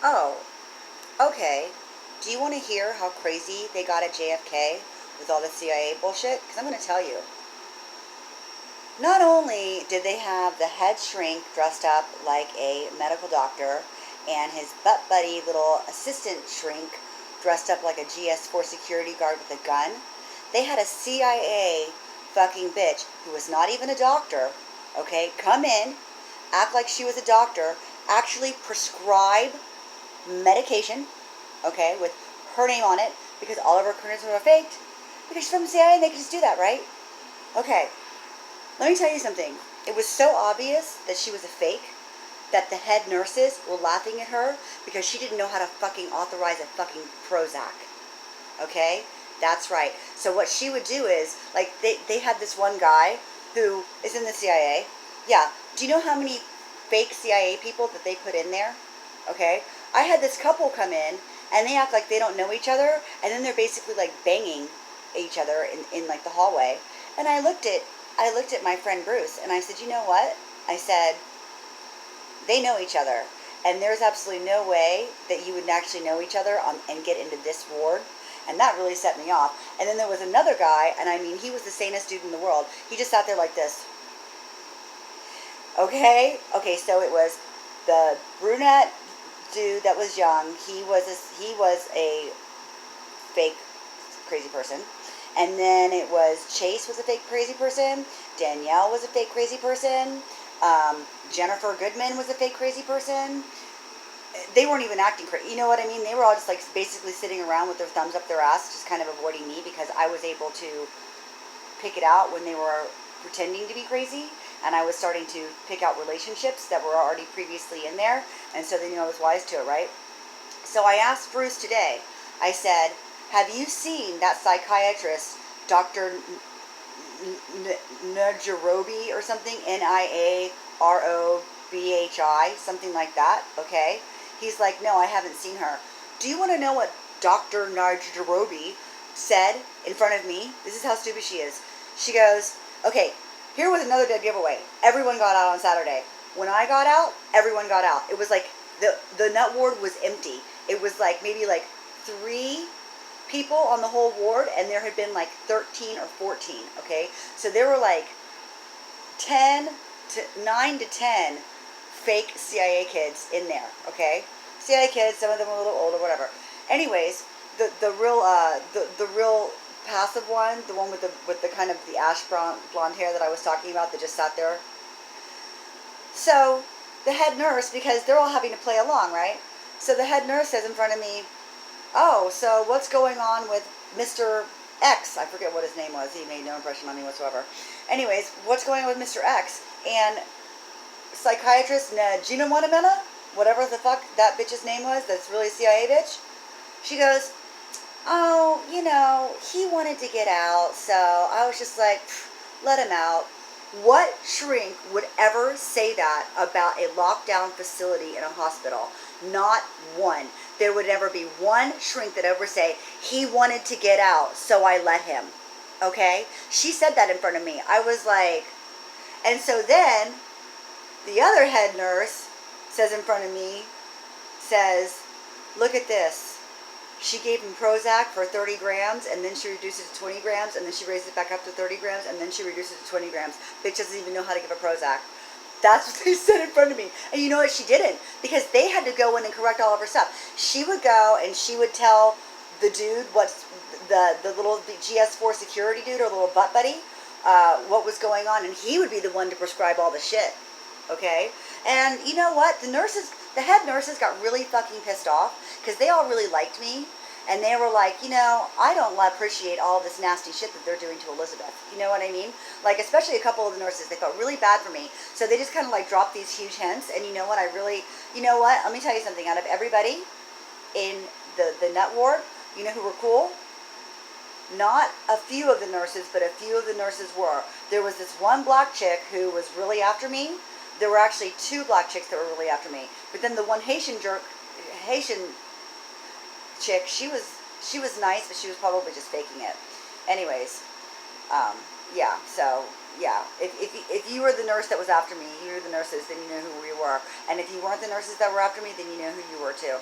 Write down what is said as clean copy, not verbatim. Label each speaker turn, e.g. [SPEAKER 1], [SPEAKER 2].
[SPEAKER 1] Oh, okay. Do you want to hear how crazy they got at JFK with all the CIA bullshit? Because I'm going to tell you. Not only did they have the head shrink dressed up like a medical doctor and his butt buddy little assistant shrink dressed up like a GS4 security guard with a gun, they had a CIA fucking bitch who was not even a doctor, okay, come in, act like she was a doctor, actually prescribe medication, okay, with her name on it because all of her credentials are faked because she's from the CIA and they can just do that, right? Okay, let me tell you something. It was so obvious that she was a fake that the head nurses were laughing at her because she didn't know how to fucking authorize a fucking Prozac. Okay? That's right. So what she would do is, like, they had this one guy who is in the CIA. Yeah. Do you know how many fake CIA people that they put in there? Okay? I had this couple come in, and they act like they don't know each other, and then they're basically, like, banging each other in like, the hallway. And I looked at my friend Bruce, and I said, you know what? I said, they know each other. And there's absolutely no way that you would actually know each other and get into this ward. And that really set me off. And then there was another guy, and I mean, he was the sanest dude in the world. He just sat there like this. Okay? Okay, so it was the brunette dude that was young. He was a fake crazy person. And then it was Chase was a fake crazy person. Danielle was a fake crazy person. Jennifer Goodman was a fake crazy person. They weren't even acting crazy. You know what I mean? They were all just like basically sitting around with their thumbs up their ass, just kind of avoiding me because I was able to pick it out when they were pretending to be crazy. And I was starting to pick out relationships that were already previously in there. And so they knew I was wise to it, right? So I asked Bruce today, I said, have you seen that psychiatrist, Dr. Najarobi or something? Niarobhi, something like that, okay? He's like, no, I haven't seen her. Do you want to know what Dr. Najarobi said in front of me? This is how stupid she is. She goes, okay, here was another dead giveaway. Everyone got out on Saturday. When I got out, everyone got out. It was like the nut ward was empty. It was like maybe like 3 people on the whole ward, and there had been like 13 or 14, okay? So there were like 9 to 10 fake CIA kids in there, okay? CIA kids, some of them were a little older, whatever. Anyways, the real passive one, the one with the kind of the ash blonde hair that I was talking about that just sat there. So the head nurse, because they're all having to play along, right? So the head nurse says in front of me, oh, so what's going on with Mr. X? I forget what his name was. He made no impression on me whatsoever. Anyways, what's going on with Mr. X? And psychiatrist Gina Wanamena, whatever the fuck that bitch's name was, that's really a CIA bitch, she goes, oh, you know, he wanted to get out, so I was just like, let him out. What shrink would ever say that about a lockdown facility in a hospital? Not one. There would never be one shrink that ever say, he wanted to get out, so I let him. Okay? She said that in front of me. I was like, and so then the other head nurse says in front of me, says, look at this. She gave him Prozac for 30 grams, and then she reduced it to 20 grams, and then she raised it back up to 30 grams, and then she reduced it to 20 grams. Bitch doesn't even know how to give a Prozac. That's what they said in front of me. And you know what? She didn't. Because they had to go in and correct all of her stuff. She would go and she would tell the dude, what's the little GS4 security dude, or little butt buddy, what was going on. And he would be the one to prescribe all the shit. Okay? And you know what? The head nurses got really fucking pissed off because they all really liked me. And they were like, you know, I don't appreciate all this nasty shit that they're doing to Elizabeth. You know what I mean? Like, especially a couple of the nurses, they felt really bad for me. So they just kind of like dropped these huge hints. And you know what? You know what? Let me tell you something. Out of everybody in the nut ward, you know who were cool? Not a few of the nurses, but a few of the nurses were. There was this one black chick who was really after me. There were actually 2 black chicks that were really after me. But then the one Haitian chick, she was nice, but she was probably just faking it. Anyways, yeah, so yeah. If you were the nurse that was after me, you were the nurses, then you know who we were. And if you weren't the nurses that were after me, then you know who you were too.